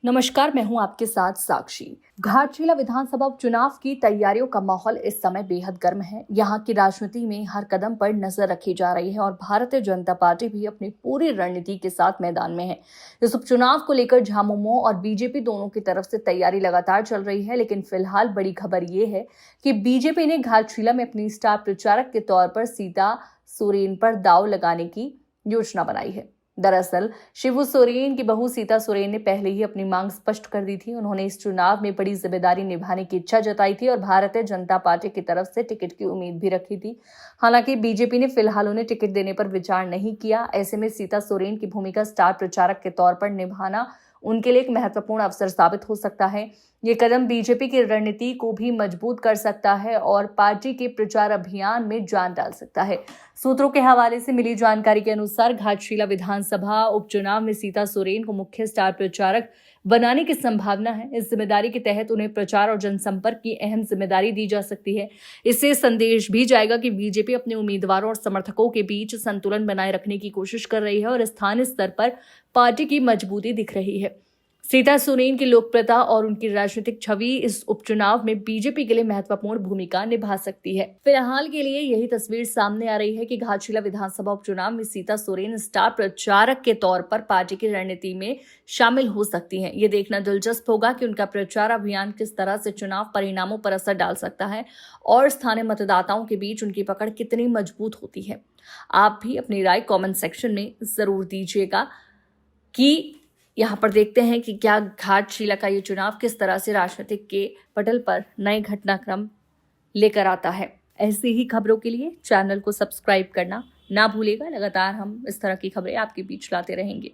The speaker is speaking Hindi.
नमस्कार, मैं हूं आपके साथ साक्षी। घाटशिला विधानसभा उपचुनाव की तैयारियों का माहौल इस समय बेहद गर्म है। यहां की राजनीति में हर कदम पर नजर रखी जा रही है और भारतीय जनता पार्टी भी अपनी पूरी रणनीति के साथ मैदान में है। इस उपचुनाव को लेकर झामुमो और बीजेपी दोनों की तरफ से तैयारी लगातार चल रही है, लेकिन फिलहाल बड़ी खबर ये है कि बीजेपी ने घाटशिला में अपनी स्टार प्रचारक के तौर पर सीता सोरेन पर दांव लगाने की योजना बनाई है। दरअसल शिबू सोरेन की बहू सीता सोरेन ने पहले ही अपनी मांग स्पष्ट कर दी थी। उन्होंने इस चुनाव में बड़ी जिम्मेदारी निभाने की इच्छा जताई थी और भारतीय जनता पार्टी की तरफ से टिकट की उम्मीद भी रखी थी। हालांकि बीजेपी ने फिलहाल उन्हें टिकट देने पर विचार नहीं किया। ऐसे में सीता सोरेन की भूमिका स्टार प्रचारक के तौर पर निभाना उनके लिए एक महत्वपूर्ण अवसर साबित हो सकता है। ये कदम बीजेपी की रणनीति को भी मजबूत कर सकता है और पार्टी के प्रचार अभियान में जान डाल सकता है। सूत्रों के हवाले से मिली जानकारी के अनुसार घाटशिला विधानसभा उपचुनाव में सीता सोरेन को मुख्य स्टार प्रचारक बनाने की संभावना है। इस जिम्मेदारी के तहत उन्हें प्रचार और जनसंपर्क की अहम जिम्मेदारी दी जा सकती है। इससे संदेश भी जाएगा कि बीजेपी अपने उम्मीदवारों और समर्थकों के बीच संतुलन बनाए रखने की कोशिश कर रही है और स्थानीय स्तर पर पार्टी की मजबूती दिख रही है। सीता सोरेन की लोकप्रियता और उनकी राजनीतिक छवि इस उपचुनाव में बीजेपी के लिए महत्वपूर्ण भूमिका निभा सकती है। फिलहाल के लिए यही तस्वीर सामने आ रही है कि घाटशिला विधानसभा उपचुनाव में सीता सोरेन स्टार प्रचारक के तौर पर पार्टी की रणनीति में शामिल हो सकती हैं। ये देखना दिलचस्प होगा कि उनका प्रचार अभियान किस तरह से चुनाव परिणामों पर असर डाल सकता है और स्थानीय मतदाताओं के बीच उनकी पकड़ कितनी मजबूत होती है। आप भी अपनी राय कमेंट सेक्शन में जरूर दीजिएगा कि यहाँ पर देखते हैं कि क्या घाटशिला का ये चुनाव किस तरह से राजनीतिक के पटल पर नए घटनाक्रम लेकर आता है। ऐसी ही खबरों के लिए चैनल को सब्सक्राइब करना ना भूलिएगा। लगातार हम इस तरह की खबरें आपके बीच लाते रहेंगे।